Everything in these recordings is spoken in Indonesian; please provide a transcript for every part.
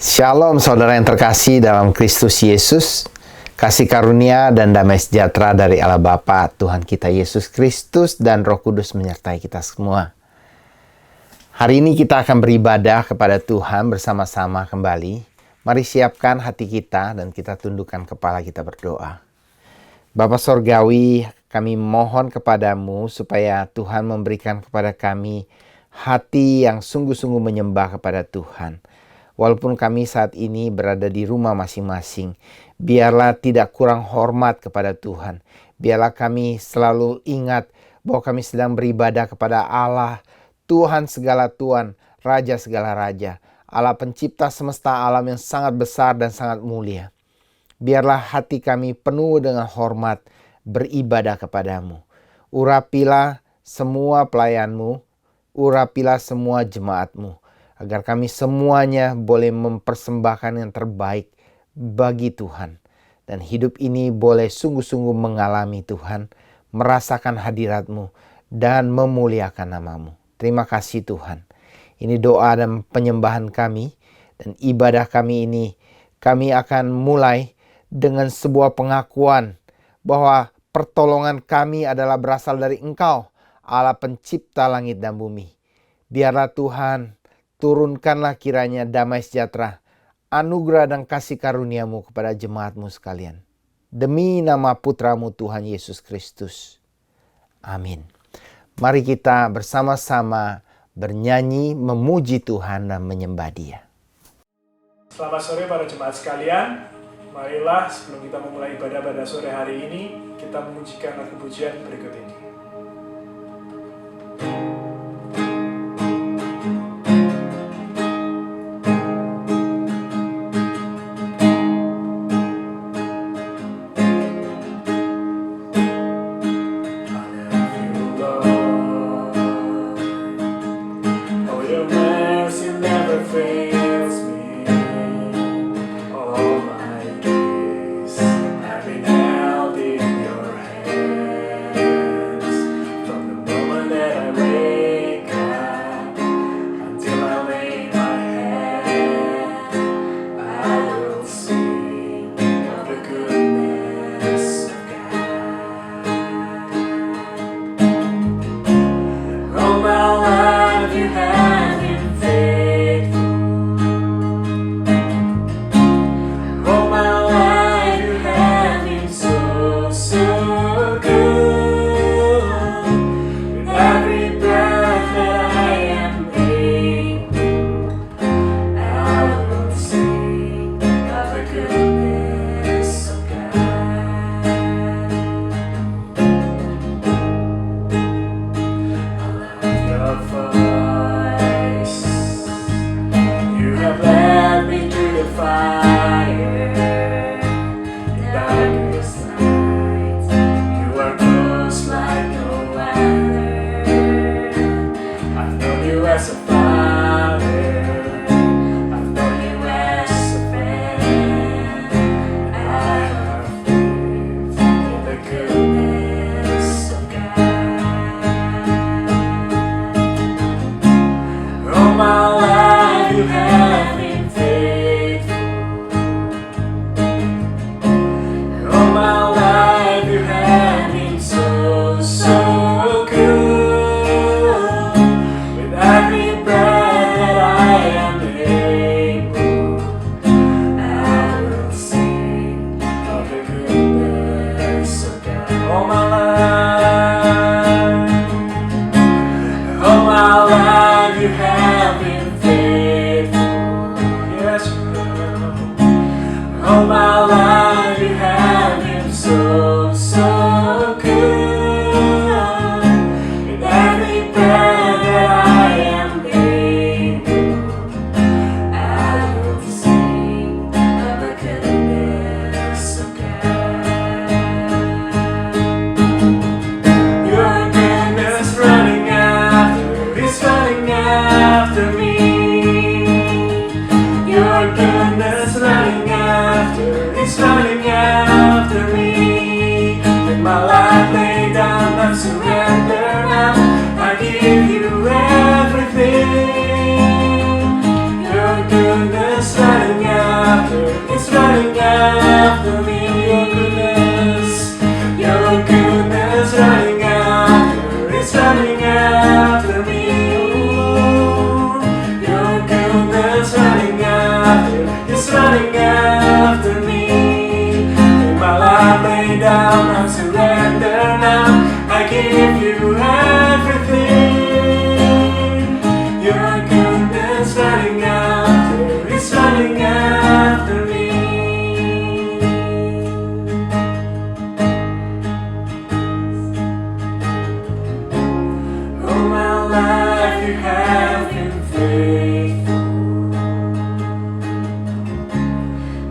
Shalom saudara yang terkasih dalam Kristus Yesus. Kasih karunia dan damai sejahtera dari Allah Bapa, Tuhan kita Yesus Kristus dan Roh Kudus menyertai kita semua. Hari ini kita akan beribadah kepada Tuhan bersama-sama kembali. Mari siapkan hati kita dan kita tundukkan kepala kita berdoa. Bapa Sorgawi, kami mohon kepadamu supaya Tuhan memberikan kepada kami hati yang sungguh-sungguh menyembah kepada Tuhan. Walaupun kami saat ini berada di rumah masing-masing, biarlah tidak kurang hormat kepada Tuhan. Biarlah kami selalu ingat bahwa kami sedang beribadah kepada Allah, Tuhan segala Tuhan, Raja segala Raja, Allah pencipta semesta alam yang sangat besar dan sangat mulia. Biarlah hati kami penuh dengan hormat beribadah kepadamu. Urapilah semua pelayanmu, urapilah semua jemaatmu, agar kami semuanya boleh mempersembahkan yang terbaik bagi Tuhan. Dan hidup ini boleh sungguh-sungguh mengalami Tuhan, merasakan hadirat-Mu, dan memuliakan nama-Mu. Terima kasih Tuhan. Ini doa dan penyembahan kami, dan ibadah kami ini, kami akan mulai dengan sebuah pengakuan bahwa pertolongan kami adalah berasal dari Engkau, Allah pencipta langit dan bumi. Biarlah Tuhan, turunkanlah kiranya damai sejahtera, anugerah dan kasih karunia-Mu kepada jemaat-Mu sekalian. Demi nama Putra-Mu Tuhan Yesus Kristus. Amin. Mari kita bersama-sama bernyanyi, memuji Tuhan dan menyembah Dia. Selamat sore para jemaat sekalian. Marilah sebelum kita memulai ibadah pada sore hari ini, kita memujikan lagu pujian berikut ini.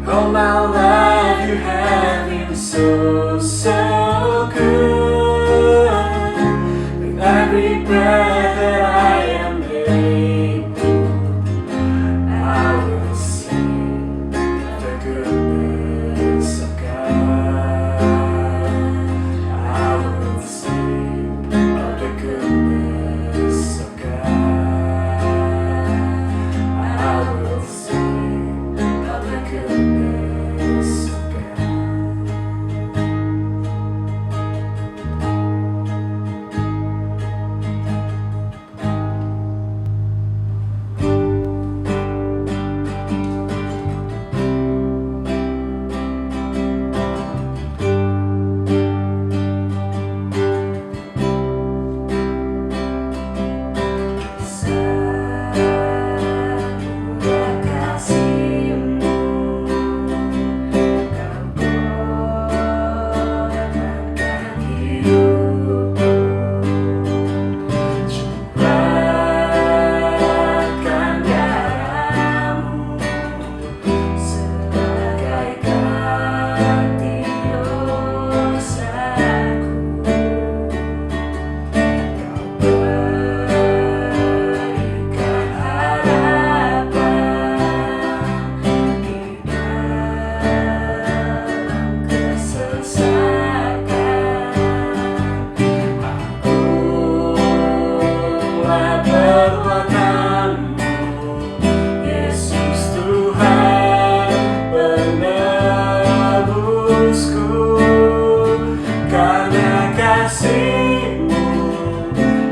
All my life you have been so, so good. With every breath that I am able, I will sing the goodness of God. I will sing of the goodness of God. I will sing of the goodness of God.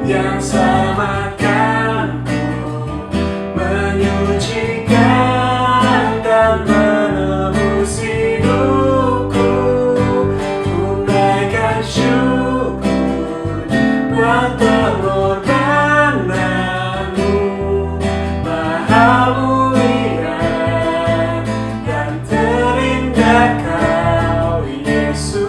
Yang selamatkanku, menyucikan dan menebus hidupku. Ku naikkan syukur buat pengorbananmu, Maha mulia dan terindah Kau, Yesus.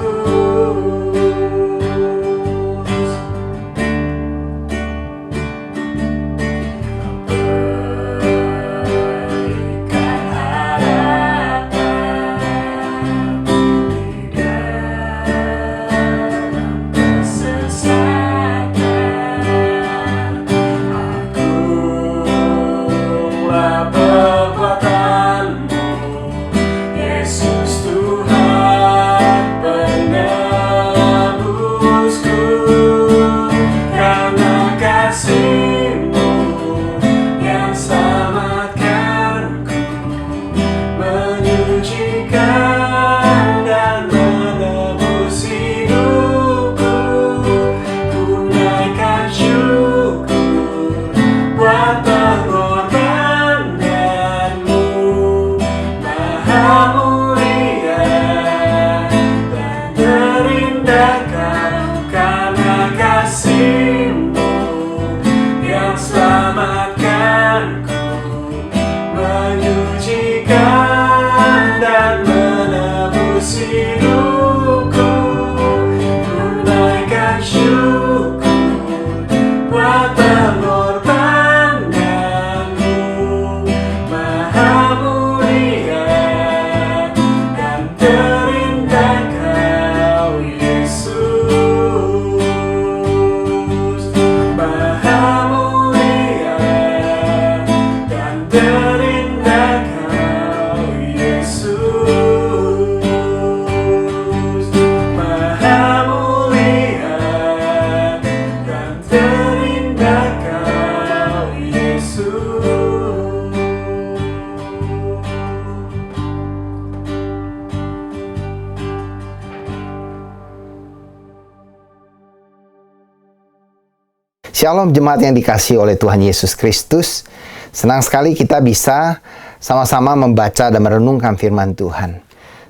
Shalom jemaat yang dikasihi oleh Tuhan Yesus Kristus. Senang sekali kita bisa sama-sama membaca dan merenungkan firman Tuhan.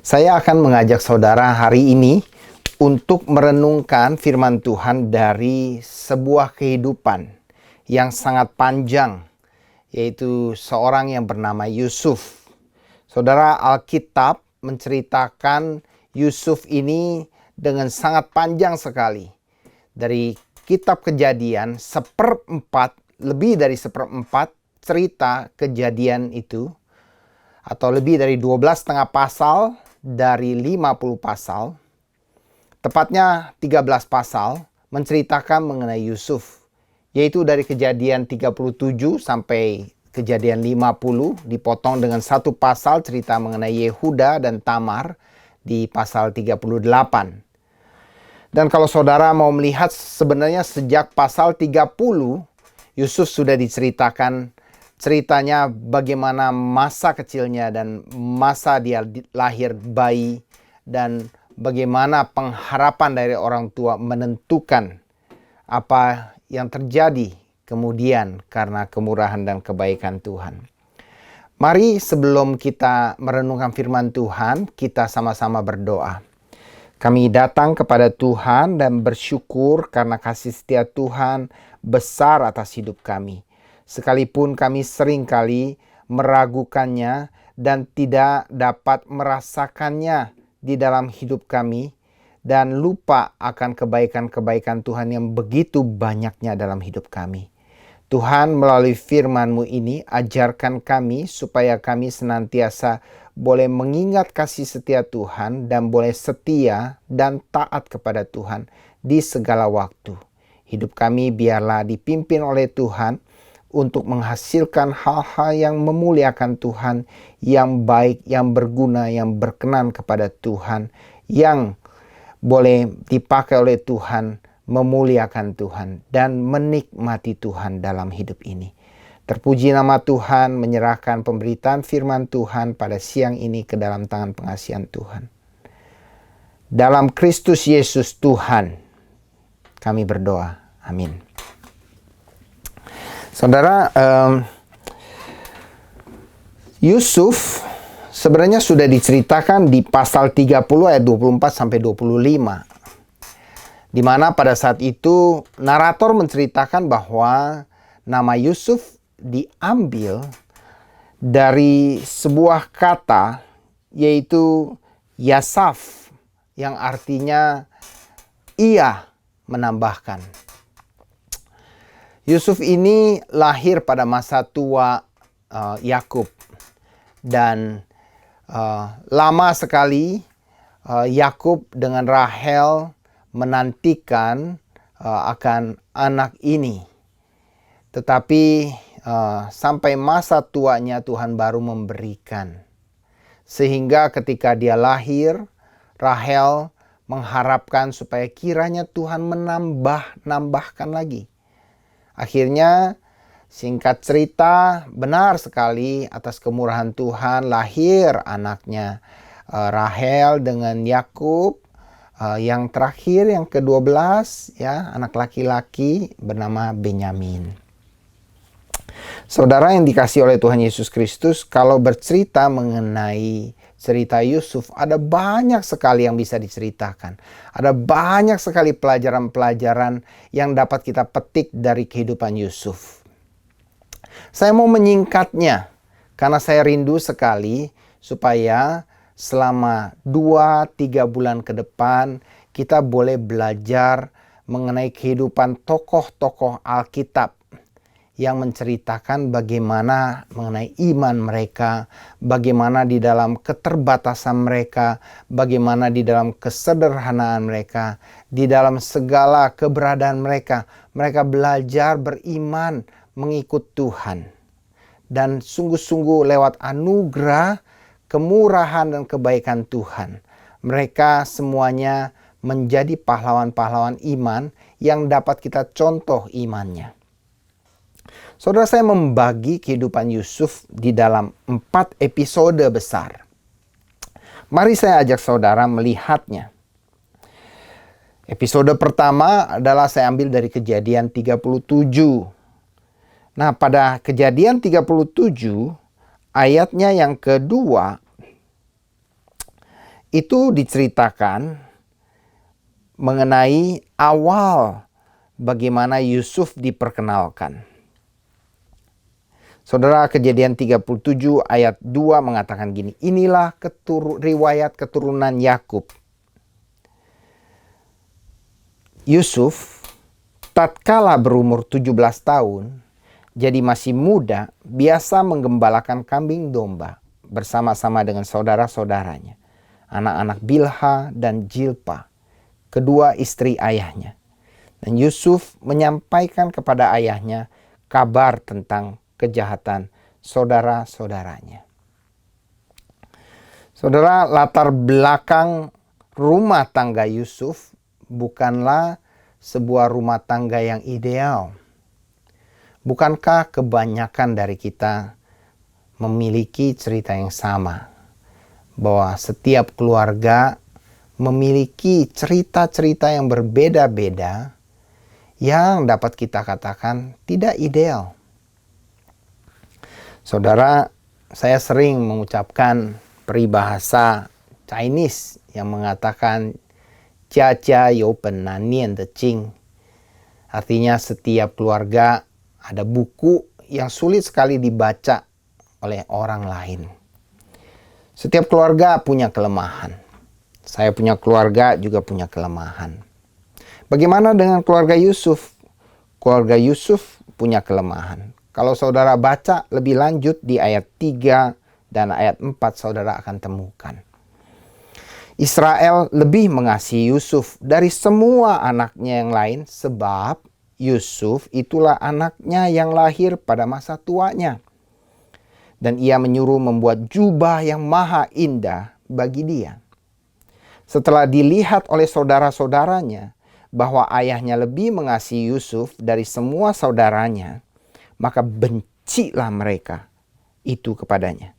Saya akan mengajak saudara hari ini untuk merenungkan firman Tuhan dari sebuah kehidupan yang sangat panjang, yaitu seorang yang bernama Yusuf. Saudara, Alkitab menceritakan Yusuf ini dengan sangat panjang sekali. Dari Kitab Kejadian, lebih dari seperempat cerita kejadian itu atau lebih dari 12,5 pasal dari 50 pasal, tepatnya 13 pasal, menceritakan mengenai Yusuf, yaitu dari Kejadian 37 sampai Kejadian 50, dipotong dengan satu pasal cerita mengenai Yehuda dan Tamar di pasal 38. Dan kalau saudara mau melihat, sebenarnya sejak pasal 30, Yusuf sudah diceritakan ceritanya bagaimana masa kecilnya dan masa dia lahir bayi, dan bagaimana pengharapan dari orang tua menentukan apa yang terjadi kemudian karena kemurahan dan kebaikan Tuhan. Mari sebelum kita merenungkan firman Tuhan, kita sama-sama berdoa. Kami datang kepada Tuhan dan bersyukur karena kasih setia Tuhan besar atas hidup kami. Sekalipun kami seringkali meragukannya dan tidak dapat merasakannya di dalam hidup kami, dan lupa akan kebaikan-kebaikan Tuhan yang begitu banyaknya dalam hidup kami. Tuhan, melalui firman-Mu ini, ajarkan kami supaya kami senantiasa boleh mengingat kasih setia Tuhan dan boleh setia dan taat kepada Tuhan di segala waktu. Hidup kami biarlah dipimpin oleh Tuhan untuk menghasilkan hal-hal yang memuliakan Tuhan, yang baik, yang berguna, yang berkenan kepada Tuhan, yang boleh dipakai oleh Tuhan, memuliakan Tuhan, dan menikmati Tuhan dalam hidup ini. Terpuji nama Tuhan, menyerahkan pemberitaan firman Tuhan pada siang ini ke dalam tangan pengasihan Tuhan. Dalam Kristus Yesus Tuhan, kami berdoa. Amin. Saudara, Yusuf sebenarnya sudah diceritakan di pasal 30 ayat 24 sampai 25. Di mana pada saat itu narator menceritakan bahwa nama Yusuf diambil dari sebuah kata, yaitu Yasaf, yang artinya ia menambahkan. Yusuf ini lahir pada masa tua Yakub, dan lama sekali Yakub dengan Rahel menantikan akan anak ini. Tetapi sampai masa tuanya Tuhan baru memberikan. Sehingga ketika dia lahir, Rahel mengharapkan supaya kiranya Tuhan menambahkan lagi. Akhirnya, singkat cerita, benar sekali atas kemurahan Tuhan lahir anaknya Rahel dengan Yakub. Yang terakhir, yang ke-12, ya, anak laki-laki bernama Benyamin. Saudara yang dikasihi oleh Tuhan Yesus Kristus, kalau bercerita mengenai cerita Yusuf, ada banyak sekali yang bisa diceritakan. Ada banyak sekali pelajaran-pelajaran yang dapat kita petik dari kehidupan Yusuf. Saya mau menyingkatnya, karena saya rindu sekali supaya selama 2-3 bulan ke depan kita boleh belajar mengenai kehidupan tokoh-tokoh Alkitab yang menceritakan bagaimana mengenai iman mereka, bagaimana di dalam keterbatasan mereka, bagaimana di dalam kesederhanaan mereka, di dalam segala keberadaan mereka, mereka belajar beriman mengikut Tuhan. Dan sungguh-sungguh lewat anugerah, kemurahan dan kebaikan Tuhan, mereka semuanya menjadi pahlawan-pahlawan iman yang dapat kita contoh imannya. Saudara, saya membagi kehidupan Yusuf di dalam 4 episode besar. Mari saya ajak saudara melihatnya. Episode pertama adalah saya ambil dari Kejadian 37. Nah, pada Kejadian 37, ayatnya yang kedua, itu diceritakan mengenai awal bagaimana Yusuf diperkenalkan. Saudara, Kejadian 37 ayat 2 mengatakan gini, inilah riwayat keturunan Yakub. Yusuf, tatkala berumur 17 tahun, jadi masih muda, biasa menggembalakan kambing domba, bersama-sama dengan saudara-saudaranya, anak-anak Bilha dan Jilpa, kedua istri ayahnya. Dan Yusuf menyampaikan kepada ayahnya kabar tentang kejahatan saudara-saudaranya. Saudara, latar belakang rumah tangga Yusuf bukanlah sebuah rumah tangga yang ideal. Bukankah kebanyakan dari kita memiliki cerita yang sama? Bahwa setiap keluarga memiliki cerita-cerita yang berbeda-beda yang dapat kita katakan tidak ideal. Saudara, saya sering mengucapkan peribahasa Chinese yang mengatakan jia jia you ben nan nian de jing. Artinya setiap keluarga ada buku yang sulit sekali dibaca oleh orang lain. Setiap keluarga punya kelemahan. Saya punya keluarga juga punya kelemahan. Bagaimana dengan keluarga Yusuf? Keluarga Yusuf punya kelemahan. Kalau saudara baca lebih lanjut di ayat 3 dan ayat 4 saudara akan temukan. Israel lebih mengasihi Yusuf dari semua anaknya yang lain sebab Yusuf itulah anaknya yang lahir pada masa tuanya. Dan ia menyuruh membuat jubah yang maha indah bagi dia. Setelah dilihat oleh saudara-saudaranya bahwa ayahnya lebih mengasihi Yusuf dari semua saudaranya, maka bencilah mereka itu kepadanya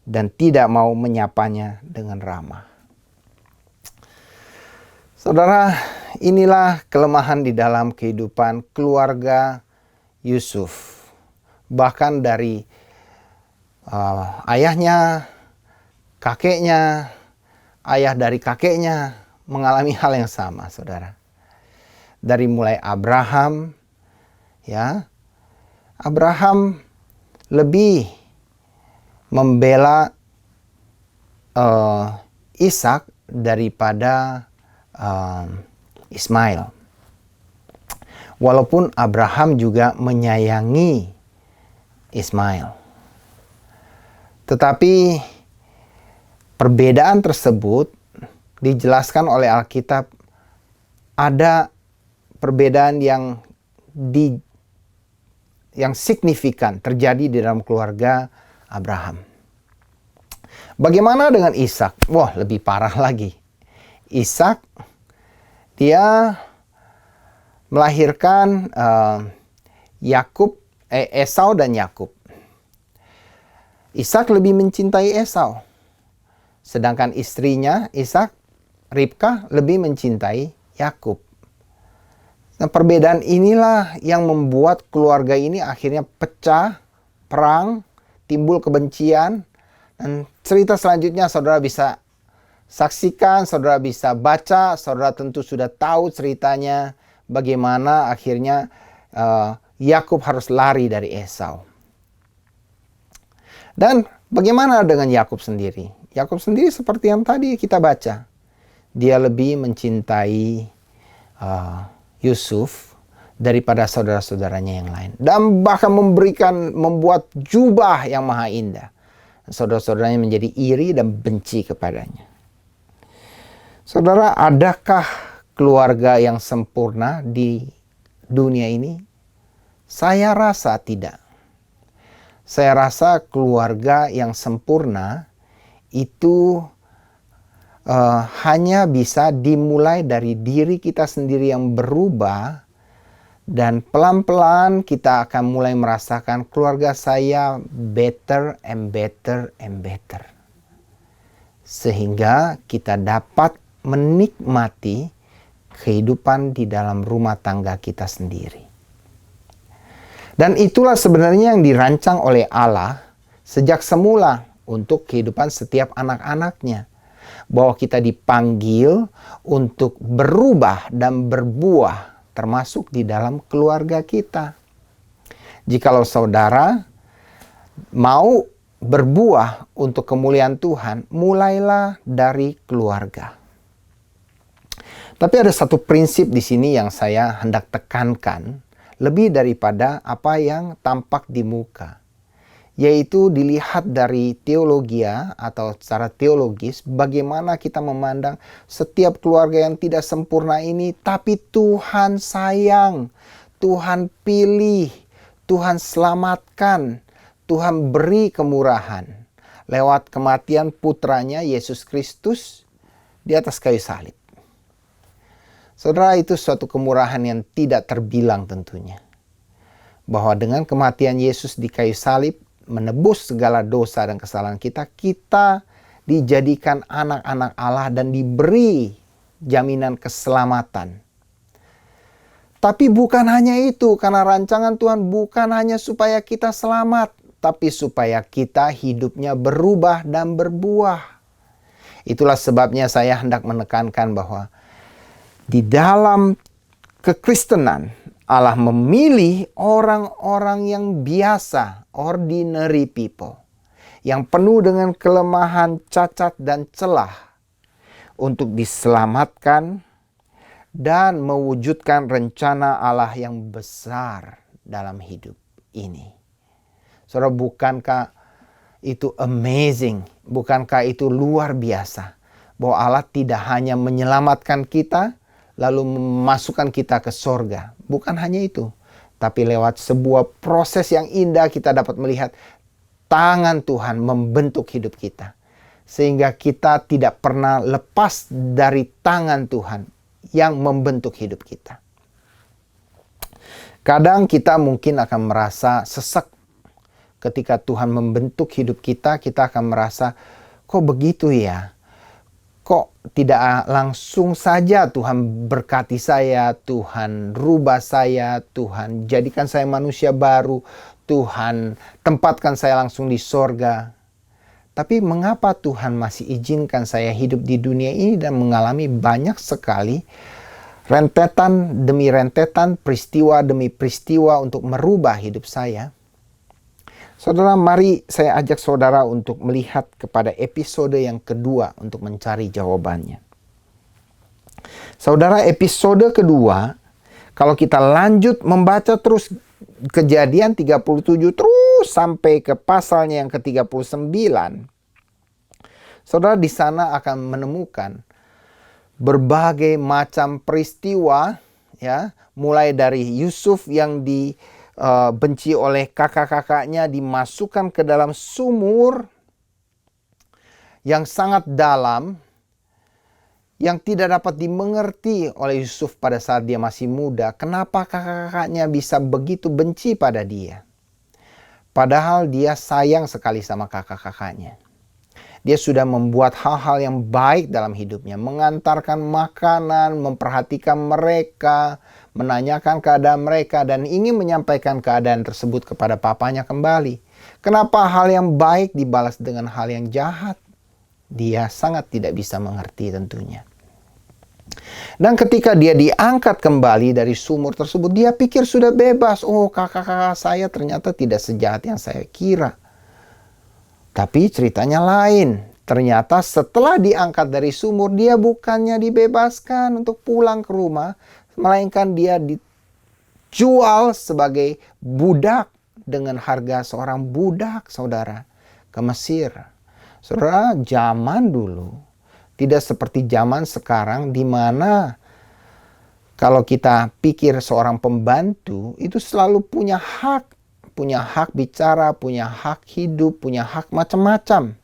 dan tidak mau menyapanya dengan ramah. Saudara, inilah kelemahan di dalam kehidupan keluarga Yusuf. Bahkan dari ayahnya, kakeknya, ayah dari kakeknya mengalami hal yang sama, saudara. Dari mulai Abraham, ya, Abraham lebih membela Ishak daripada Ismail. Walaupun Abraham juga menyayangi Ismail. Tetapi perbedaan tersebut dijelaskan oleh Alkitab, ada perbedaan yang signifikan terjadi di dalam keluarga Abraham. Bagaimana dengan Ishak? Wah, lebih parah lagi. Ishak, dia melahirkan Esau dan Yakub. Ishak lebih mencintai Esau. Sedangkan istrinya Ishak, Ribka, lebih mencintai Yakub. Nah, perbedaan inilah yang membuat keluarga ini akhirnya pecah, perang, timbul kebencian. Dan cerita selanjutnya saudara bisa saksikan, saudara bisa baca, saudara tentu sudah tahu ceritanya bagaimana akhirnya Yakub harus lari dari Esau. Dan bagaimana dengan Yakub sendiri? Yakub sendiri seperti yang tadi kita baca. Dia lebih mencintai Yusuf daripada saudara-saudaranya yang lain. Dan bahkan membuat jubah yang maha indah. Saudara-saudaranya menjadi iri dan benci kepadanya. Saudara, adakah keluarga yang sempurna di dunia ini? Saya rasa tidak. Saya rasa keluarga yang sempurna itu hanya bisa dimulai dari diri kita sendiri yang berubah, dan pelan-pelan kita akan mulai merasakan keluarga saya better and better and better. Sehingga kita dapat menikmati kehidupan di dalam rumah tangga kita sendiri. Dan itulah sebenarnya yang dirancang oleh Allah sejak semula untuk kehidupan setiap anak-anaknya. Bahwa kita dipanggil untuk berubah dan berbuah termasuk di dalam keluarga kita. Jikalau saudara mau berbuah untuk kemuliaan Tuhan, mulailah dari keluarga. Tapi ada satu prinsip di sini yang saya hendak tekankan lebih daripada apa yang tampak di muka, yaitu dilihat dari teologia atau secara teologis, bagaimana kita memandang setiap keluarga yang tidak sempurna ini, tapi Tuhan sayang, Tuhan pilih, Tuhan selamatkan, Tuhan beri kemurahan lewat kematian putranya Yesus Kristus di atas kayu salib. Saudara, itu suatu kemurahan yang tidak terbilang tentunya. Bahwa dengan kematian Yesus di kayu salib, menebus segala dosa dan kesalahan kita, kita dijadikan anak-anak Allah dan diberi jaminan keselamatan. Tapi bukan hanya itu, karena rancangan Tuhan bukan hanya supaya kita selamat, tapi supaya kita hidupnya berubah dan berbuah. Itulah sebabnya saya hendak menekankan bahwa di dalam kekristenan, Allah memilih orang-orang yang biasa, ordinary people, yang penuh dengan kelemahan, cacat, dan celah untuk diselamatkan dan mewujudkan rencana Allah yang besar dalam hidup ini. Saudara, bukankah itu amazing? Bukankah itu luar biasa? Bahwa Allah tidak hanya menyelamatkan kita, lalu memasukkan kita ke sorga. Bukan hanya itu. Tapi lewat sebuah proses yang indah kita dapat melihat tangan Tuhan membentuk hidup kita. Sehingga kita tidak pernah lepas dari tangan Tuhan yang membentuk hidup kita. Kadang kita mungkin akan merasa sesak. Ketika Tuhan membentuk hidup kita, kita akan merasa, kok begitu ya? Kok tidak langsung saja Tuhan berkati saya, Tuhan rubah saya, Tuhan jadikan saya manusia baru, Tuhan tempatkan saya langsung di sorga. Tapi mengapa Tuhan masih izinkan saya hidup di dunia ini dan mengalami banyak sekali rentetan demi rentetan, peristiwa demi peristiwa untuk merubah hidup saya? Saudara, mari saya ajak saudara untuk melihat kepada episode yang kedua untuk mencari jawabannya. Saudara, episode kedua, kalau kita lanjut membaca terus Kejadian 37 terus sampai ke pasalnya yang ke-39, saudara di sana akan menemukan berbagai macam peristiwa, ya, mulai dari Yusuf yang benci oleh kakak-kakaknya, dimasukkan ke dalam sumur yang sangat dalam, yang tidak dapat dimengerti oleh Yusuf pada saat dia masih muda. Kenapa kakak-kakaknya bisa begitu benci pada dia? Padahal dia sayang sekali sama kakak-kakaknya. Dia sudah membuat hal-hal yang baik dalam hidupnya. Mengantarkan makanan, memperhatikan mereka, menanyakan keadaan mereka, dan ingin menyampaikan keadaan tersebut kepada papanya kembali. Kenapa hal yang baik dibalas dengan hal yang jahat? Dia sangat tidak bisa mengerti tentunya. Dan ketika dia diangkat kembali dari sumur tersebut, dia pikir sudah bebas. Oh, kakak-kakak saya ternyata tidak sejahat yang saya kira. Tapi ceritanya lain. Ternyata setelah diangkat dari sumur, dia bukannya dibebaskan untuk pulang ke rumah, melainkan dia dijual sebagai budak dengan harga seorang budak, saudara, ke Mesir. Saudara, zaman dulu tidak seperti zaman sekarang, di mana kalau kita pikir seorang pembantu itu selalu punya hak bicara, punya hak hidup, punya hak macam-macam.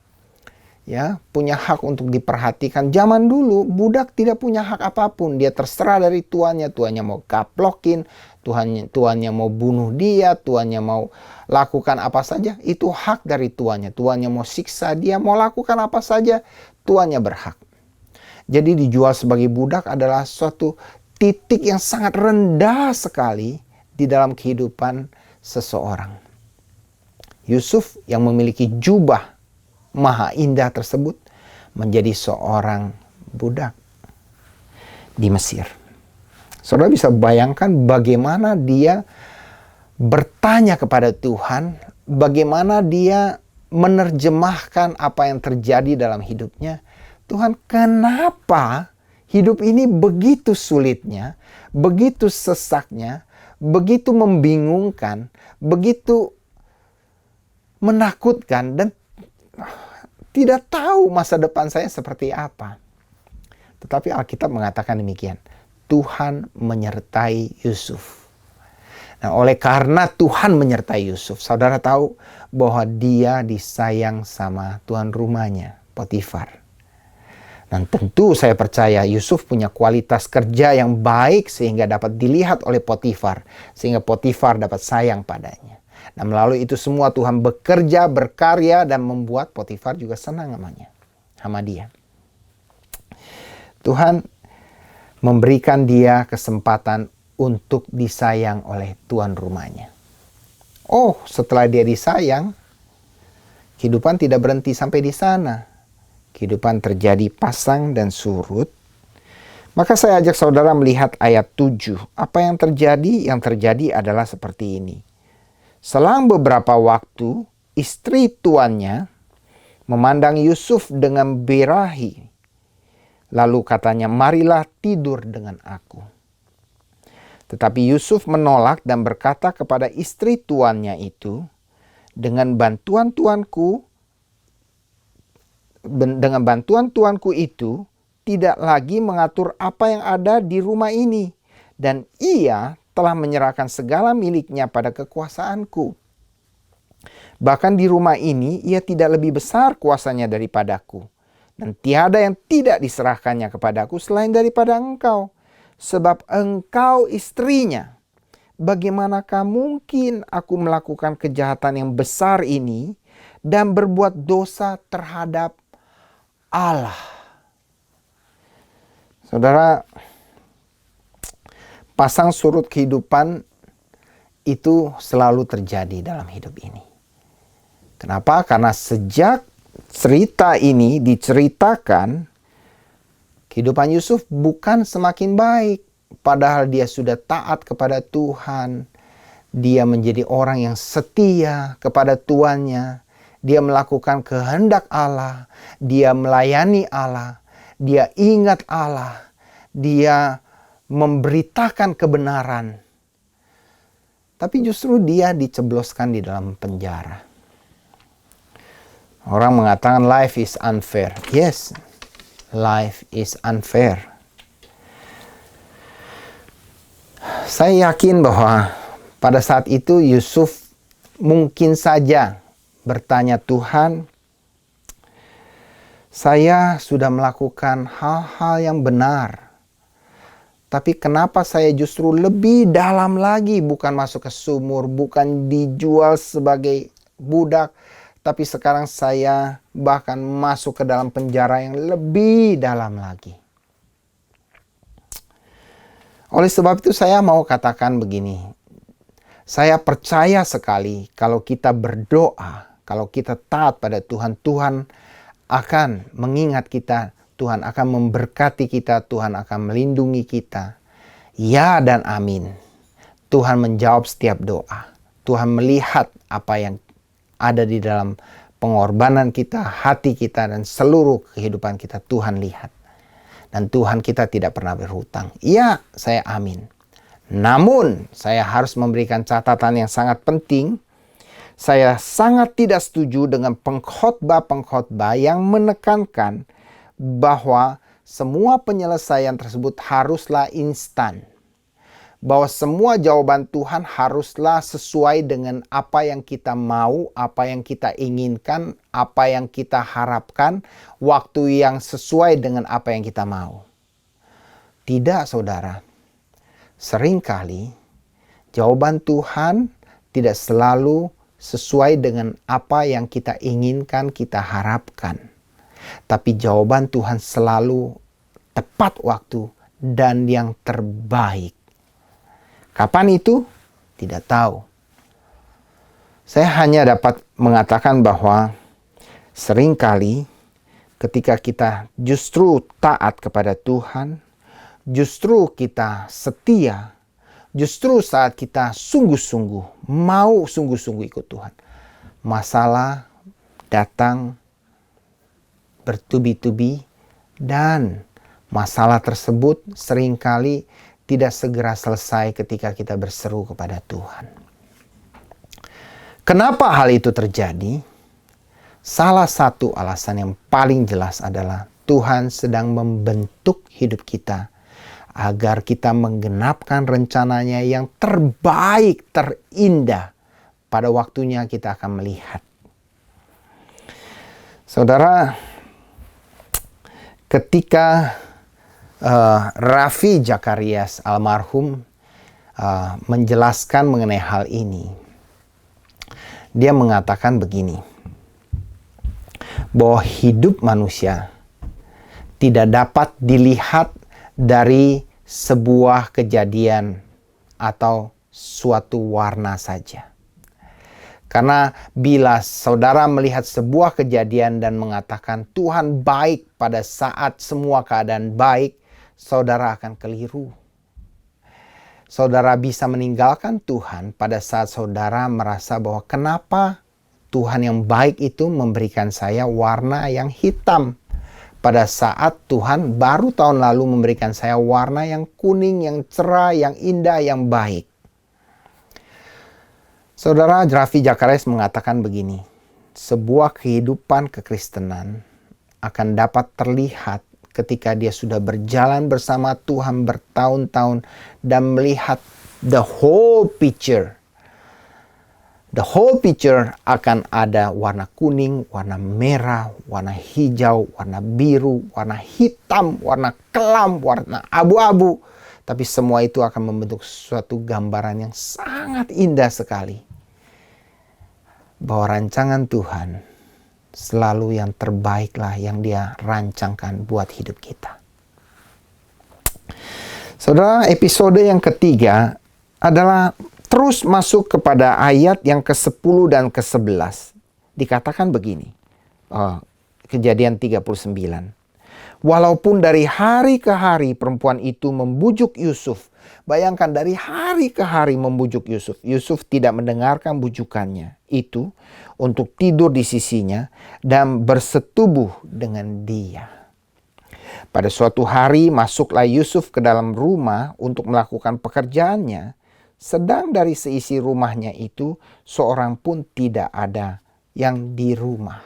Ya, punya hak untuk diperhatikan. Zaman dulu budak tidak punya hak apapun. Dia terserah dari tuannya. Tuannya mau kaplokin, tuannya mau bunuh dia, tuannya mau lakukan apa saja, itu hak dari tuannya. Tuannya mau siksa dia, mau lakukan apa saja, tuannya berhak. Jadi dijual sebagai budak adalah suatu titik yang sangat rendah sekali di dalam kehidupan seseorang. Yusuf yang memiliki jubah maha indah tersebut menjadi seorang budak di Mesir. Saudara bisa bayangkan bagaimana dia bertanya kepada Tuhan, bagaimana dia menerjemahkan apa yang terjadi dalam hidupnya. Tuhan, kenapa hidup ini begitu sulitnya, begitu sesaknya, begitu membingungkan, begitu menakutkan dan tidak tahu masa depan saya seperti apa. Tetapi Alkitab mengatakan demikian. Tuhan menyertai Yusuf. Nah, oleh karena Tuhan menyertai Yusuf, saudara tahu bahwa dia disayang sama tuan rumahnya, Potifar. Dan tentu saya percaya Yusuf punya kualitas kerja yang baik sehingga dapat dilihat oleh Potifar. Sehingga Potifar dapat sayang padanya. Dan melalui itu semua Tuhan bekerja, berkarya, dan membuat Potifar juga senang sama dia. Tuhan memberikan dia kesempatan untuk disayang oleh tuan rumahnya. Oh, setelah dia disayang, kehidupan tidak berhenti sampai di sana. Kehidupan terjadi pasang dan surut. Maka saya ajak saudara melihat ayat 7. Apa yang terjadi? Yang terjadi adalah seperti ini. Selang beberapa waktu, istri tuannya memandang Yusuf dengan birahi. Lalu katanya, marilah tidur dengan aku. Tetapi Yusuf menolak dan berkata kepada istri tuannya itu, dengan bantuan tuanku itu, tidak lagi mengatur apa yang ada di rumah ini. Dan ia telah menyerahkan segala miliknya pada kekuasaanku. Bahkan di rumah ini ia tidak lebih besar kuasanya daripadaku. Dan tiada yang tidak diserahkannya kepadaku selain daripada engkau. Sebab engkau istrinya. Bagaimanakah mungkin aku melakukan kejahatan yang besar ini dan berbuat dosa terhadap Allah? Saudara, pasang surut kehidupan itu selalu terjadi dalam hidup ini. Kenapa? Karena sejak cerita ini diceritakan, kehidupan Yusuf bukan semakin baik. Padahal dia sudah taat kepada Tuhan. Dia menjadi orang yang setia kepada tuannya. Dia melakukan kehendak Allah. Dia melayani Allah. Dia ingat Allah. Dia memberitakan kebenaran. Tapi justru dia dicebloskan di dalam penjara. Orang mengatakan life is unfair. Yes, life is unfair. Saya yakin bahwa pada saat itu Yusuf mungkin saja bertanya, Tuhan, saya sudah melakukan hal-hal yang benar. Tapi kenapa saya justru lebih dalam lagi, bukan masuk ke sumur, bukan dijual sebagai budak, tapi sekarang saya bahkan masuk ke dalam penjara yang lebih dalam lagi. Oleh sebab itu saya mau katakan begini. Saya percaya sekali kalau kita berdoa, kalau kita taat pada Tuhan, Tuhan akan mengingat kita, Tuhan akan memberkati kita, Tuhan akan melindungi kita. Ya dan amin. Tuhan menjawab setiap doa. Tuhan melihat apa yang ada di dalam pengorbanan kita, hati kita, dan seluruh kehidupan kita. Tuhan lihat. Dan Tuhan kita tidak pernah berhutang. Ya, saya amin. Namun, saya harus memberikan catatan yang sangat penting. Saya sangat tidak setuju dengan pengkhotbah-pengkhotbah yang menekankan bahwa semua penyelesaian tersebut haruslah instan. Bahwa semua jawaban Tuhan haruslah sesuai dengan apa yang kita mau, apa yang kita inginkan, apa yang kita harapkan, waktu yang sesuai dengan apa yang kita mau. Tidak, saudara. Seringkali jawaban Tuhan tidak selalu sesuai dengan apa yang kita inginkan, kita harapkan. Tapi jawaban Tuhan selalu tepat waktu dan yang terbaik. Kapan itu? Tidak tahu. Saya hanya dapat mengatakan bahwa seringkali ketika kita justru taat kepada Tuhan, justru kita setia, justru saat kita sungguh-sungguh, mau sungguh-sungguh ikut Tuhan, masalah datang bertubi-tubi dan masalah tersebut seringkali tidak segera selesai ketika kita berseru kepada Tuhan. Kenapa hal itu terjadi? Salah satu alasan yang paling jelas adalah Tuhan sedang membentuk hidup kita agar kita menggenapkan rencananya yang terbaik, terindah. Pada waktunya kita akan melihat. Saudara, ketika Raffi Jakarias almarhum menjelaskan mengenai hal ini, dia mengatakan begini, bahwa hidup manusia tidak dapat dilihat dari sebuah kejadian atau suatu warna saja. Karena bila saudara melihat sebuah kejadian dan mengatakan Tuhan baik pada saat semua keadaan baik, saudara akan keliru. Saudara bisa meninggalkan Tuhan pada saat saudara merasa bahwa kenapa Tuhan yang baik itu memberikan saya warna yang hitam. Pada saat Tuhan baru tahun lalu memberikan saya warna yang kuning, yang cerah, yang indah, yang baik. Saudara, Raffi Jakarias mengatakan begini, sebuah kehidupan kekristenan akan dapat terlihat ketika dia sudah berjalan bersama Tuhan bertahun-tahun dan melihat the whole picture. The whole picture akan ada warna kuning, warna merah, warna hijau, warna biru, warna hitam, warna kelam, warna abu-abu. Tapi semua itu akan membentuk suatu gambaran yang sangat indah sekali. Bahwa rancangan Tuhan selalu yang terbaiklah yang Dia rancangkan buat hidup kita. Saudara, episode yang ketiga adalah terus masuk kepada ayat yang ke-10 dan ke-11. Dikatakan begini. Kejadian 39. Walaupun dari hari ke hari perempuan itu membujuk Yusuf. Bayangkan dari hari ke hari membujuk Yusuf. Yusuf tidak mendengarkan bujukannya itu untuk tidur di sisinya dan bersetubuh dengan dia. Pada suatu hari masuklah Yusuf ke dalam rumah untuk melakukan pekerjaannya. Sedang dari seisi rumahnya itu seorang pun tidak ada yang di rumah.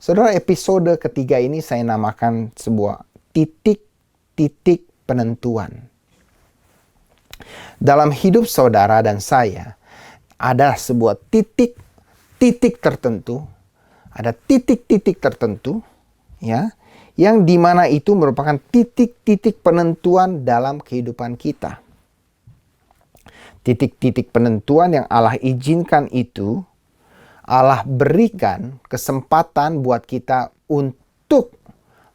Saudara, episode ketiga ini saya namakan sebuah titik-titik penentuan. Dalam hidup saudara dan saya ada sebuah titik-titik tertentu, ada titik-titik tertentu, ya, yang dimana itu merupakan titik-titik penentuan dalam kehidupan kita. Titik-titik penentuan yang Allah izinkan itu, Allah berikan kesempatan buat kita untuk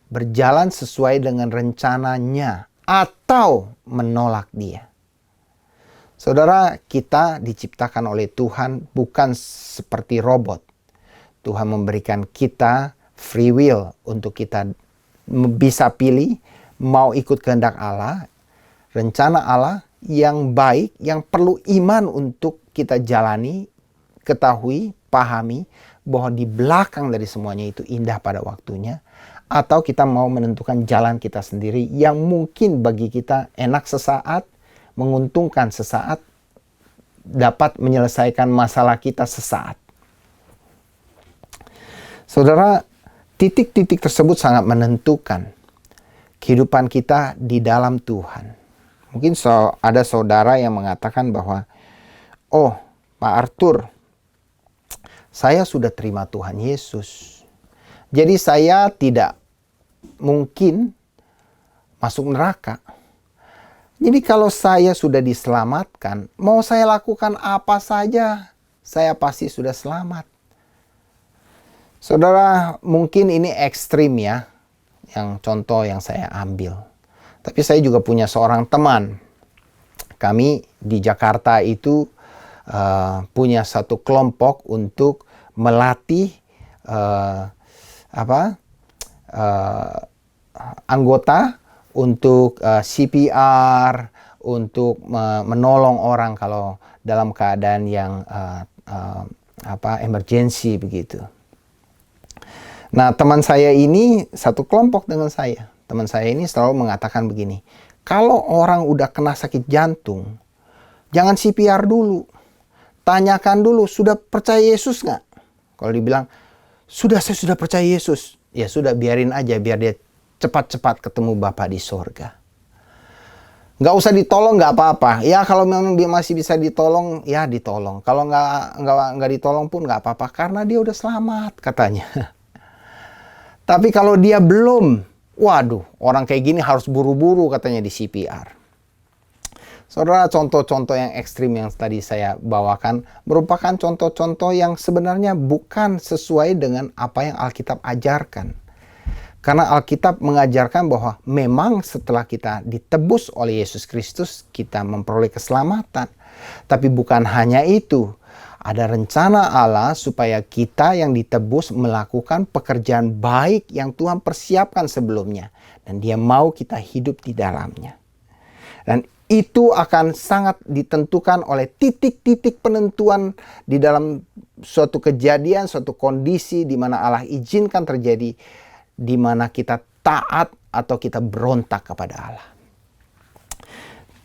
berjalan sesuai dengan rencananya atau menolak Dia. Saudara, kita diciptakan oleh Tuhan bukan seperti robot. Tuhan memberikan kita free will untuk kita bisa pilih mau ikut kehendak Allah, rencana Allah yang baik, yang perlu iman untuk kita jalani, ketahui, pahami bahwa di belakang dari semuanya itu indah pada waktunya, atau kita mau menentukan jalan kita sendiri yang mungkin bagi kita enak sesaat, menguntungkan sesaat, dapat menyelesaikan masalah kita sesaat. Saudara, titik-titik tersebut sangat menentukan kehidupan kita di dalam Tuhan. Mungkin ada saudara yang mengatakan bahwa, oh Pak Arthur, saya sudah terima Tuhan Yesus. Jadi saya tidak mungkin masuk neraka. Jadi kalau saya sudah diselamatkan, mau saya lakukan apa saja, saya pasti sudah selamat. Saudara, mungkin ini ekstrim ya, yang contoh yang saya ambil. Tapi saya juga punya seorang teman. Kami di Jakarta itu punya satu kelompok untuk melatih anggota untuk CPR, untuk menolong orang kalau dalam keadaan yang emergency begitu. Nah, teman saya ini satu kelompok dengan saya. Teman saya ini selalu mengatakan begini, kalau orang udah kena sakit jantung, jangan CPR dulu. tanyakan dulu, sudah percaya Yesus nggak? Kalau dibilang, saya sudah percaya Yesus. Ya sudah, biarin aja, biar dia cepat-cepat ketemu Bapa di sorga. Nggak usah ditolong, nggak apa-apa. Ya kalau memang dia masih bisa ditolong, ya ditolong. Kalau nggak ditolong pun nggak apa-apa, karena dia udah selamat katanya. Tapi kalau dia belum, waduh, orang kayak gini harus buru-buru katanya di CPR. Saudara, contoh-contoh yang ekstrim yang tadi saya bawakan merupakan contoh-contoh yang sebenarnya bukan sesuai dengan apa yang Alkitab ajarkan. Karena Alkitab mengajarkan bahwa memang setelah kita ditebus oleh Yesus Kristus, kita memperoleh keselamatan. Tapi bukan hanya itu. Ada rencana Allah supaya kita yang ditebus melakukan pekerjaan baik yang Tuhan persiapkan sebelumnya. Dan Dia mau kita hidup di dalamnya. Dan itu akan sangat ditentukan oleh titik-titik penentuan di dalam suatu kejadian, suatu kondisi di mana Allah izinkan terjadi, di mana kita taat atau kita berontak kepada Allah.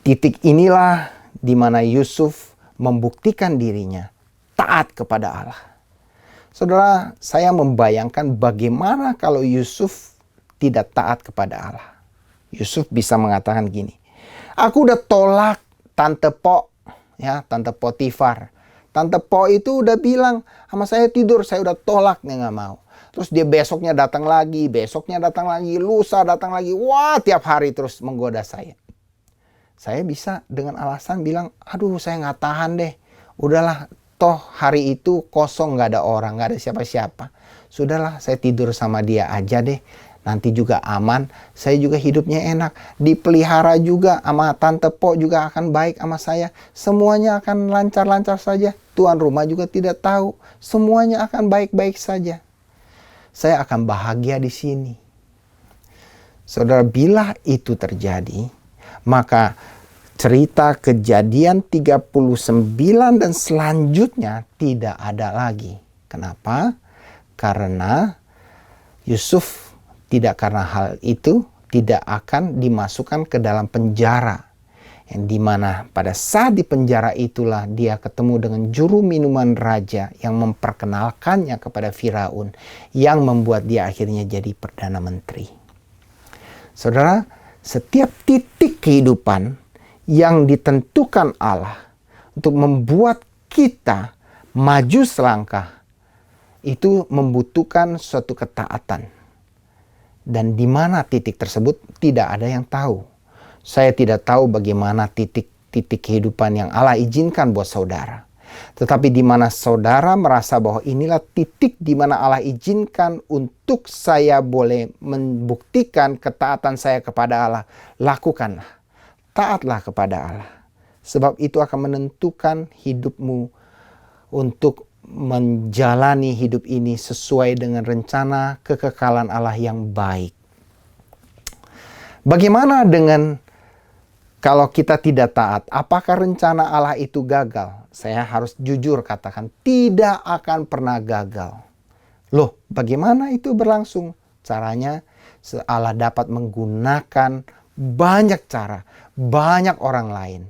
Titik inilah di mana Yusuf membuktikan dirinya taat kepada Allah. Saudara, saya membayangkan bagaimana kalau Yusuf tidak taat kepada Allah. Yusuf bisa mengatakan gini, aku udah tolak Tante Po, ya, Tante Potifar. Tante Po itu udah bilang sama saya tidur, saya udah tolak, nih nggak mau. Terus dia besoknya datang lagi, lusa datang lagi. Wah, tiap hari terus menggoda saya. Saya bisa dengan alasan bilang, aduh saya nggak tahan deh. Udahlah, toh hari itu kosong, nggak ada orang, nggak ada siapa-siapa. Sudahlah, saya tidur sama dia aja deh. Nanti juga aman, saya juga hidupnya enak. Dipelihara juga sama Tante Po juga akan baik sama saya. Semuanya akan lancar-lancar saja. Tuan rumah juga tidak tahu. Semuanya akan baik-baik saja. Saya akan bahagia di sini. Saudara, bila itu terjadi, maka cerita Kejadian 39 dan selanjutnya tidak ada lagi. Kenapa? Karena Yusuf tidak karena hal itu tidak akan dimasukkan ke dalam penjara. Yang dimana pada saat di penjara itulah dia ketemu dengan juru minuman raja yang memperkenalkannya kepada Firaun, yang membuat dia akhirnya jadi Perdana Menteri. Saudara, setiap titik kehidupan yang ditentukan Allah untuk membuat kita maju selangkah, itu membutuhkan suatu ketaatan. Dan di mana titik tersebut tidak ada yang tahu. Saya tidak tahu bagaimana titik-titik kehidupan yang Allah izinkan buat saudara. Tetapi di mana saudara merasa bahwa inilah titik di mana Allah izinkan untuk saya boleh membuktikan ketaatan saya kepada Allah, lakukanlah. Taatlah kepada Allah. Sebab itu akan menentukan hidupmu untuk menjalani hidup ini sesuai dengan rencana kekekalan Allah yang baik. Bagaimana dengan kalau kita tidak taat? Apakah rencana Allah itu gagal? Saya harus jujur katakan, tidak akan pernah gagal. Loh, bagaimana itu berlangsung? Caranya, Allah dapat menggunakan banyak cara, banyak orang lain.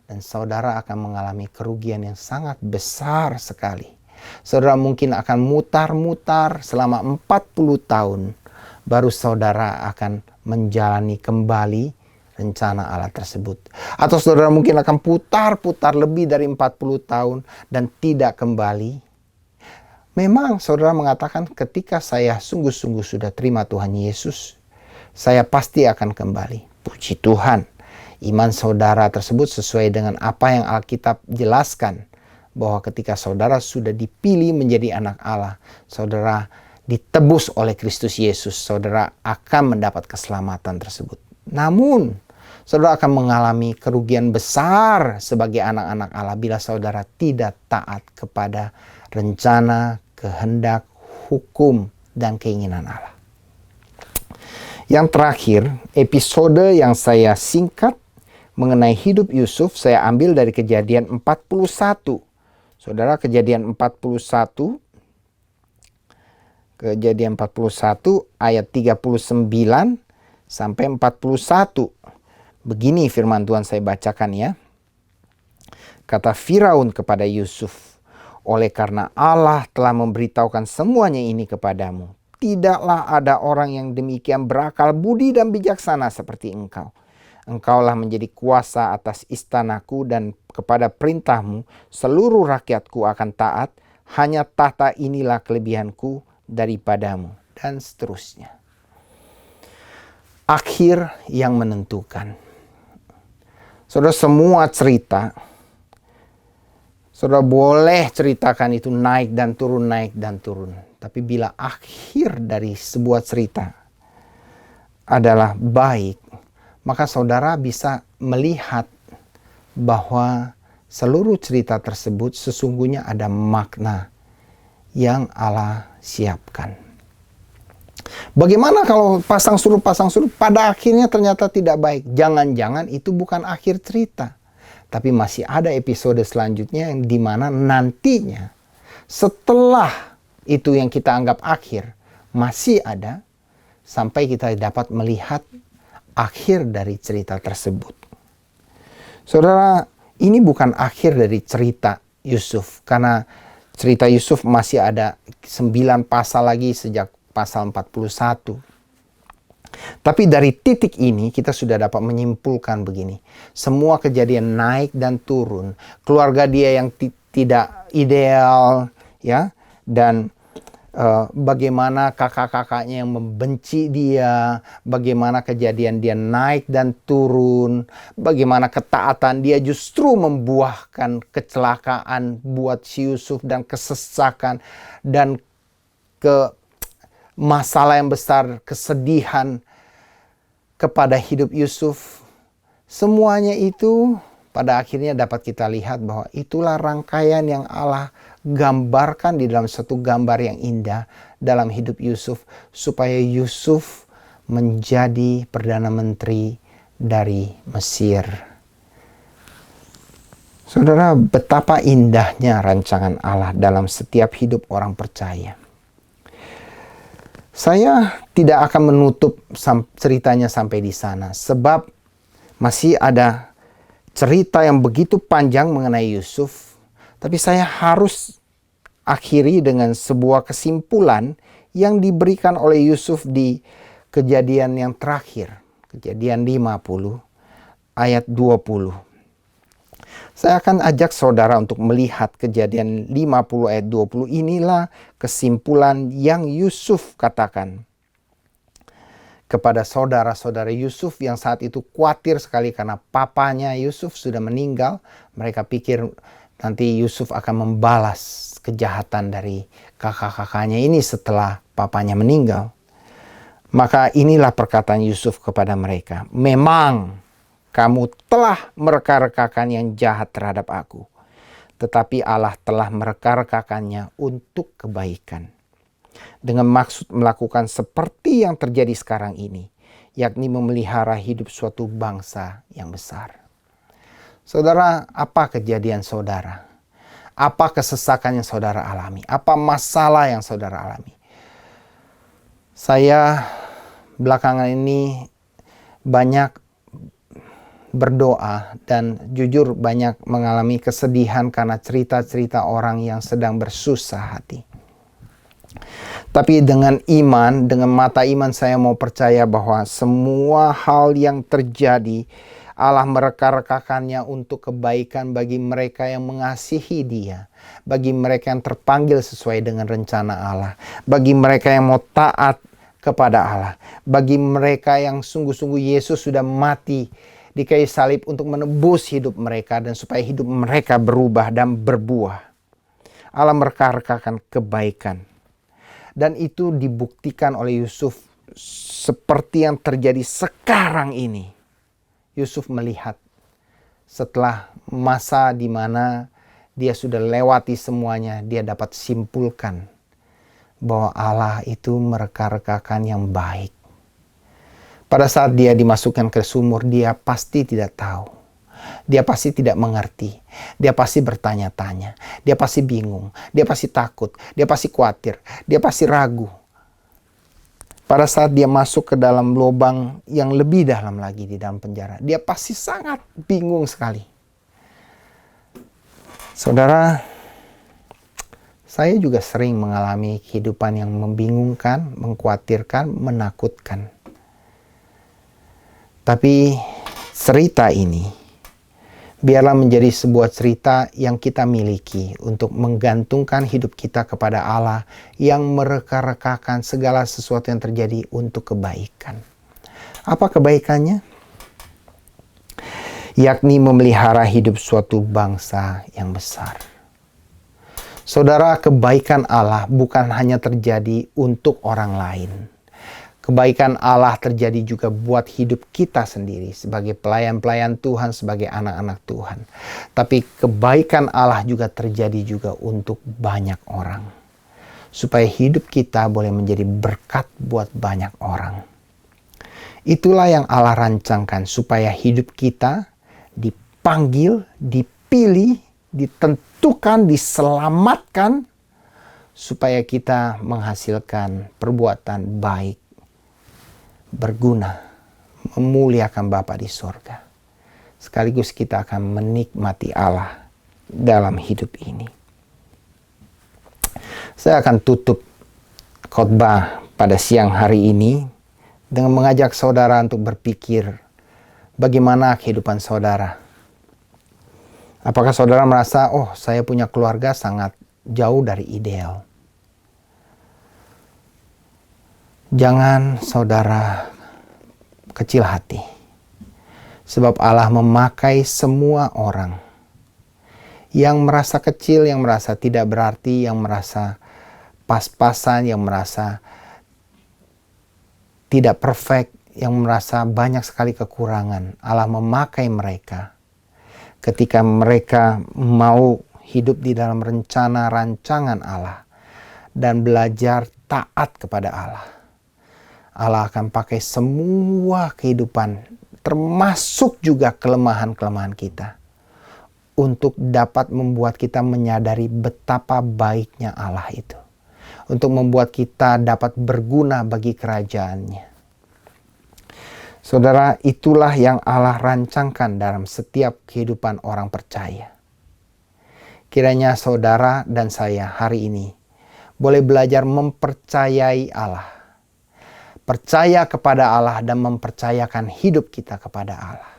Dan saudara akan mengalami kerugian yang sangat besar sekali. Saudara mungkin akan mutar-mutar selama 40 tahun. Baru saudara akan menjalani kembali rencana Allah tersebut. Atau saudara mungkin akan putar-putar lebih dari 40 tahun dan tidak kembali. Memang saudara mengatakan ketika saya sungguh-sungguh sudah terima Tuhan Yesus, saya pasti akan kembali. Puji Tuhan. Iman saudara tersebut sesuai dengan apa yang Alkitab jelaskan. Bahwa ketika saudara sudah dipilih menjadi anak Allah, saudara ditebus oleh Kristus Yesus, saudara akan mendapat keselamatan tersebut. Namun, saudara akan mengalami kerugian besar sebagai anak-anak Allah bila saudara tidak taat kepada rencana, kehendak, hukum, dan keinginan Allah. Yang terakhir, episode yang saya singkat mengenai hidup Yusuf, saya ambil dari Kejadian 41. Saudara, Kejadian 41 ayat 39 sampai 41. Begini firman Tuhan saya bacakan ya. Kata Firaun kepada Yusuf, oleh karena Allah telah memberitahukan semuanya ini kepadamu, tidaklah ada orang yang demikian berakal budi dan bijaksana seperti engkau. Engkaulah menjadi kuasa atas istanaku, dan kepada perintahmu seluruh rakyatku akan taat. Hanya tahta inilah kelebihanku daripadamu. Dan seterusnya. Akhir yang menentukan. Saudara, semua cerita, saudara boleh ceritakan itu naik dan turun. Tapi bila akhir dari sebuah cerita adalah baik, maka saudara bisa melihat bahwa seluruh cerita tersebut sesungguhnya ada makna yang Allah siapkan. Bagaimana kalau pasang surut pada akhirnya ternyata tidak baik? Jangan-jangan itu bukan akhir cerita, tapi masih ada episode selanjutnya yang dimana nantinya setelah itu yang kita anggap akhir masih ada, sampai kita dapat melihat akhir dari cerita tersebut. Saudara, ini bukan akhir dari cerita Yusuf, karena cerita Yusuf masih ada 9 pasal lagi sejak pasal 41. Tapi dari titik ini kita sudah dapat menyimpulkan begini. Semua kejadian naik dan turun. Keluarga dia yang tidak ideal, ya, dan bagaimana kakak-kakaknya yang membenci dia, bagaimana kejadian dia naik dan turun, bagaimana ketaatan dia justru membuahkan kecelakaan buat si Yusuf dan kesesakan dan masalah yang besar, kesedihan kepada hidup Yusuf. Semuanya itu pada akhirnya dapat kita lihat bahwa itulah rangkaian yang Allah gambarkan di dalam satu gambar yang indah dalam hidup Yusuf, supaya Yusuf menjadi Perdana Menteri dari Mesir. Saudara, betapa indahnya rancangan Allah dalam setiap hidup orang percaya. Saya tidak akan menutup ceritanya sampai di sana, sebab masih ada cerita yang begitu panjang mengenai Yusuf. Tapi saya harus akhiri dengan sebuah kesimpulan yang diberikan oleh Yusuf di kejadian yang terakhir. Kejadian 50 ayat 20. Saya akan ajak saudara untuk melihat kejadian 50 ayat 20. Inilah kesimpulan yang Yusuf katakan kepada saudara-saudara Yusuf yang saat itu khawatir sekali karena papanya Yusuf sudah meninggal. Mereka pikir nanti Yusuf akan membalas kejahatan dari kakak-kakaknya ini setelah papanya meninggal. Maka inilah perkataan Yusuf kepada mereka. Memang kamu telah mereka-rekakan yang jahat terhadap aku, tetapi Allah telah mereka-rekakannya untuk kebaikan, dengan maksud melakukan seperti yang terjadi sekarang ini, yakni memelihara hidup suatu bangsa yang besar. Saudara, apa kejadian saudara? Apa kesesakan yang saudara alami? Apa masalah yang saudara alami? Saya belakangan ini banyak berdoa dan jujur banyak mengalami kesedihan karena cerita-cerita orang yang sedang bersusah hati. Tapi dengan iman, dengan mata iman saya mau percaya bahwa semua hal yang terjadi Allah mereka-rekakannya untuk kebaikan bagi mereka yang mengasihi Dia, bagi mereka yang terpanggil sesuai dengan rencana Allah, bagi mereka yang mau taat kepada Allah, bagi mereka yang sungguh-sungguh Yesus sudah mati di kayu salib untuk menebus hidup mereka dan supaya hidup mereka berubah dan berbuah. Allah mereka-rekakan kebaikan. Dan itu dibuktikan oleh Yusuf seperti yang terjadi sekarang ini. Yusuf melihat setelah masa di mana dia sudah lewati semuanya, dia dapat simpulkan bahwa Allah itu mereka-rekakan yang baik. Pada saat dia dimasukkan ke sumur, dia pasti tidak tahu. Dia pasti tidak mengerti. Dia pasti bertanya-tanya. Dia pasti bingung. Dia pasti takut. Dia pasti khawatir. Dia pasti ragu. Pada saat dia masuk ke dalam lubang yang lebih dalam lagi di dalam penjara, dia pasti sangat bingung sekali. Saudara, saya juga sering mengalami kehidupan yang membingungkan, mengkhawatirkan, menakutkan. Tapi cerita ini biarlah menjadi sebuah cerita yang kita miliki untuk menggantungkan hidup kita kepada Allah yang mereka-rekakan segala sesuatu yang terjadi untuk kebaikan. Apa kebaikannya? Yakni memelihara hidup suatu bangsa yang besar. Saudara, kebaikan Allah bukan hanya terjadi untuk orang lain. Kebaikan Allah terjadi juga buat hidup kita sendiri sebagai pelayan-pelayan Tuhan, sebagai anak-anak Tuhan. Tapi kebaikan Allah juga terjadi juga untuk banyak orang. Supaya hidup kita boleh menjadi berkat buat banyak orang. Itulah yang Allah rancangkan supaya hidup kita dipanggil, dipilih, ditentukan, diselamatkan supaya kita menghasilkan perbuatan baik, berguna, memuliakan Bapa di sorga. Sekaligus kita akan menikmati Allah dalam hidup ini. Saya akan tutup khotbah pada siang hari ini dengan mengajak saudara untuk berpikir bagaimana kehidupan saudara. Apakah saudara merasa, oh saya punya keluarga sangat jauh dari ideal? Jangan saudara kecil hati. Sebab Allah memakai semua orang. Yang merasa kecil, yang merasa tidak berarti, yang merasa pas-pasan, yang merasa tidak perfect, yang merasa banyak sekali kekurangan. Allah memakai mereka ketika mereka mau hidup di dalam rencana rancangan Allah dan belajar taat kepada Allah. Allah akan pakai semua kehidupan, termasuk juga kelemahan-kelemahan kita, untuk dapat membuat kita menyadari betapa baiknya Allah itu, untuk membuat kita dapat berguna bagi kerajaan-Nya. Saudara, itulah yang Allah rancangkan dalam setiap kehidupan orang percaya. Kiranya saudara dan saya hari ini boleh belajar mempercayai Allah. Percaya kepada Allah dan mempercayakan hidup kita kepada Allah.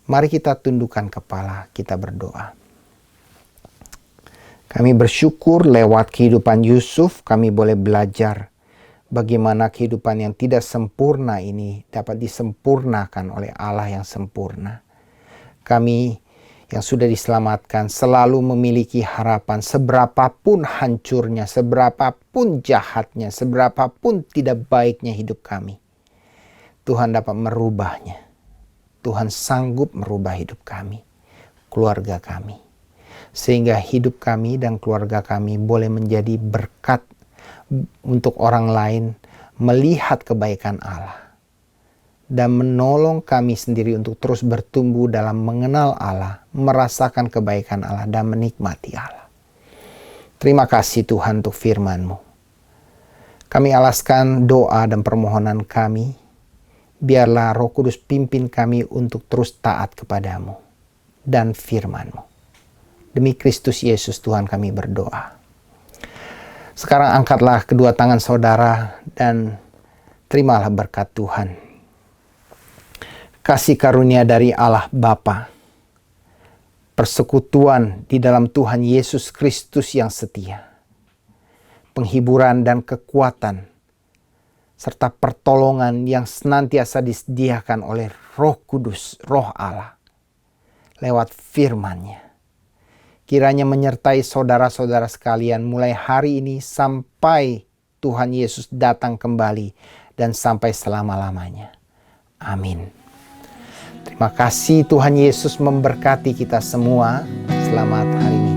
Mari kita tundukkan kepala, kita berdoa. Kami bersyukur lewat kehidupan Yusuf kami boleh belajar bagaimana kehidupan yang tidak sempurna ini dapat disempurnakan oleh Allah yang sempurna. Kami yang sudah diselamatkan selalu memiliki harapan seberapapun hancurnya, seberapapun jahatnya, seberapapun tidak baiknya hidup kami. Tuhan dapat merubahnya. Tuhan sanggup merubah hidup kami, keluarga kami. Sehingga hidup kami dan keluarga kami boleh menjadi berkat untuk orang lain melihat kebaikan Allah dan menolong kami sendiri untuk terus bertumbuh dalam mengenal Allah, merasakan kebaikan Allah dan menikmati Allah. Terima kasih Tuhan untuk firman-Mu. Kami alaskan doa dan permohonan kami, biarlah Roh Kudus pimpin kami untuk terus taat kepadamu dan firman-Mu. Demi Kristus Yesus Tuhan kami berdoa. Sekarang angkatlah kedua tangan saudara dan terimalah berkat Tuhan. Kasih karunia dari Allah Bapa, persekutuan di dalam Tuhan Yesus Kristus yang setia, penghiburan dan kekuatan, serta pertolongan yang senantiasa disediakan oleh Roh Kudus, Roh Allah, lewat firman-Nya. Kiranya menyertai saudara-saudara sekalian mulai hari ini sampai Tuhan Yesus datang kembali dan sampai selama-lamanya. Amin. Terima kasih Tuhan Yesus memberkati kita semua. Selamat hari Minggu.